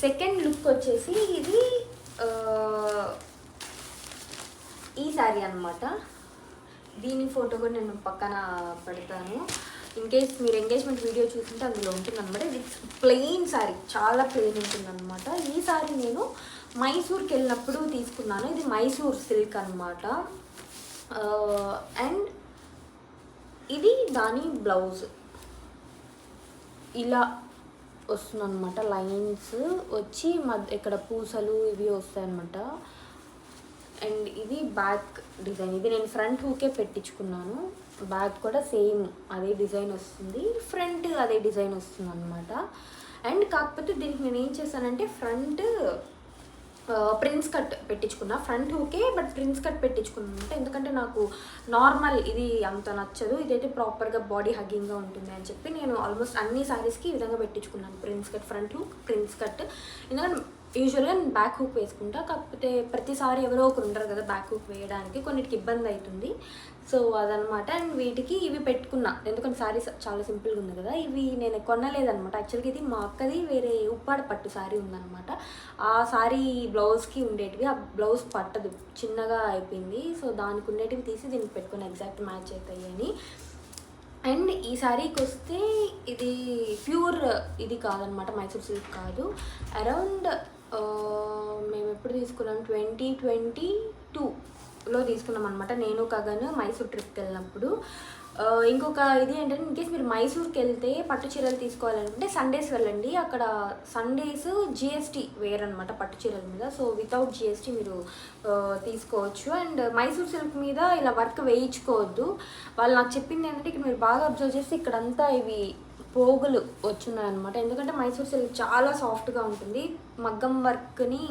Second look వచ్చేసి ఇది ఈ శారీ అనమాట. దీని ఫోటో కూడా నేను పక్కన పెడతాను. ఇన్ కేస్ మీరు ఎంగేజ్మెంట్ వీడియో చూస్తుంటే అందులో ఉంటుందన్నమాట. ఇది ప్లెయిన్ శారీ, చాలా ప్లెయిన్ ఉంటుందన్నమాట. ఈ శారీ నేను మైసూర్కి వెళ్ళినప్పుడు తీసుకున్నాను. ఇది మైసూర్ సిల్క్ అనమాట. అండ్ ఇది దాని బ్లౌజ్ ఇలా వస్తుందన్నమాట. లైన్స్ వచ్చి ఇక్కడ పూసలు ఇవి వస్తాయన్నమాట. అండ్ ఇది బ్యాక్ డిజైన్. ఇది నేను ఫ్రంట్ హూకే పెట్టించుకున్నాను. బ్యాక్ కూడా సేమ్ అదే డిజైన్ వస్తుంది, ఫ్రంట్ అదే డిజైన్ వస్తుంది అనమాట. అండ్ కాకపోతే దీనికి నేను ఏం చేశానంటే ఫ్రంట్ ప్రిన్స్ కట్ పెట్టించుకున్నా. Front hooks but prince cut పెట్టించుకున్నాను అనమాట. ఎందుకంటే నాకు నార్మల్ ఇది అంత నచ్చదు, ఇదైతే ప్రాపర్గా బాడీ హగ్గింగ్గా ఉంటుంది అని చెప్పి నేను ఆల్మోస్ట్ అన్ని శారీస్కి ఈ విధంగా పెట్టించుకున్నాను. Prince cut, front hook, prince cut. ఎందుకంటే యూజువల్గా నేను బ్యాక్ హూక్ వేసుకుంటా, కాకపోతే ప్రతిసారి ఎవరో ఒకరు ఉంటారు కదా బ్యాక్ హూక్ వేయడానికి, కొన్నిటికి ఇబ్బంది అవుతుంది. సో అదనమాట. అండ్ వీటికి ఇవి పెట్టుకున్నా, ఎందుకంటే శారీ చాలా సింపుల్గా ఉంది కదా. ఇవి నేను కొనలేదనమాట. యాక్చువల్గా ఇది మా అక్కది వేరే ఉప్పాడ పట్టు శారీ ఉందన్నమాట. ఆ శారీ బ్లౌజ్కి ఉండేటివి, ఆ బ్లౌజ్ పట్టదు, చిన్నగా అయిపోయింది. సో దానికి ఉండేటివి తీసి దీనికి పెట్టుకుని ఎగ్జాక్ట్ మ్యాచ్ అవుతాయి అని. అండ్ ఈ శారీకి వస్తే ఇది ప్యూర్ ఇది కాదనమాట, మైసూర్ సిల్క్ కాదు. అరౌండ్ మేము ఎప్పుడు తీసుకున్నాం 2022లో తీసుకున్నాం అనమాట. నేను గగన్ మైసూర్ ట్రిప్కి వెళ్ళినప్పుడు. ఇంకొక ఇది ఏంటంటే ఇన్ కేస్ మీరు మైసూర్కి వెళ్తే పట్టు చీరలు తీసుకోవాలనుకుంటే సండేస్ వెళ్ళండి. అక్కడ సండేస్ జిఎస్టీ వేరనమాట పట్టు చీరల మీద. సో వితౌట్ జిఎస్టీ మీరు తీసుకోవచ్చు. అండ్ మైసూర్ సిల్క్ మీద ఇలా వర్క్ వేయించుకోవద్దు. వాళ్ళు నాకు చెప్పింది ఏంటంటే ఇక్కడ మీరు బాగా అబ్జర్వ్ చేస్తే ఇక్కడంతా ఇవి పోగులు వచ్చున్నాయన్నమాట. ఎందుకంటే మైసూర్ సిల్క్ చాలా సాఫ్ట్గా ఉంటుంది. మగ్గం వర్క్ని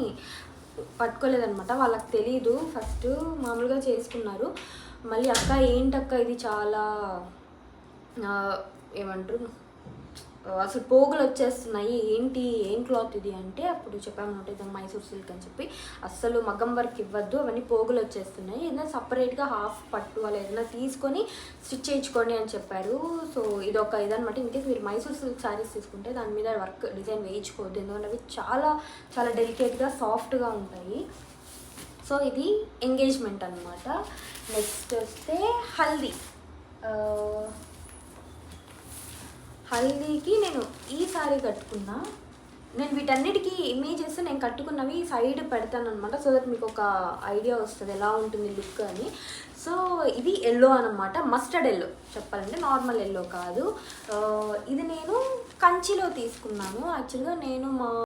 పట్టుకోలేదనమాట, వాళ్ళకి తెలీదు. ఫస్ట్ మామూలుగా చేసుకున్నారు. మళ్ళీ అక్క ఏంటక్క ఇది చాలా ఏమంటారు అసలు పోగులు వచ్చేస్తున్నాయి, ఏంటి ఏం క్లాత్ ఇది అంటే అప్పుడు చెప్పామన్నమాట ఇది మైసూర్ సిల్క్ అని చెప్పి. అస్సలు మగ్గం వర్క్ ఇవ్వద్దు, అవన్నీ పోగులు వచ్చేస్తున్నాయి, ఏదైనా సపరేట్గా హాఫ్ పట్టు అలా ఏదైనా తీసుకొని స్టిచ్ చేయించుకోండి అని చెప్పారు. సో ఇదొక ఇదనమాట. ఇన్కేస్ మీరు మైసూర్ సిల్క్ శారీస్ తీసుకుంటే దాని మీద వర్క్ డిజైన్ వేయించుకోవద్దు, ఎందుకంటే అవి చాలా చాలా డెలికేట్గా సాఫ్ట్గా ఉంటాయి. సో ఇది ఎంగేజ్మెంట్ అనమాట. నెక్స్ట్ వస్తే హల్దీ. హల్దీకి నేను ఈ శారీ కట్టుకున్నా. నేను వీటన్నిటికీ ఇమేజెస్ నేను కట్టుకున్నవి సైడ్ పెడతాను అనమాట, సో దట్ మీకు ఒక ఐడియా వస్తుంది ఎలా ఉంటుంది లుక్ అని. సో ఇది ఎల్లో అనమాట, మస్టర్డ్ ఎల్లో చెప్పాలంటే, నార్మల్ ఎల్లో కాదు. ఇది నేను కంచిలో తీసుకున్నాను. యాక్చువల్గా నేను మా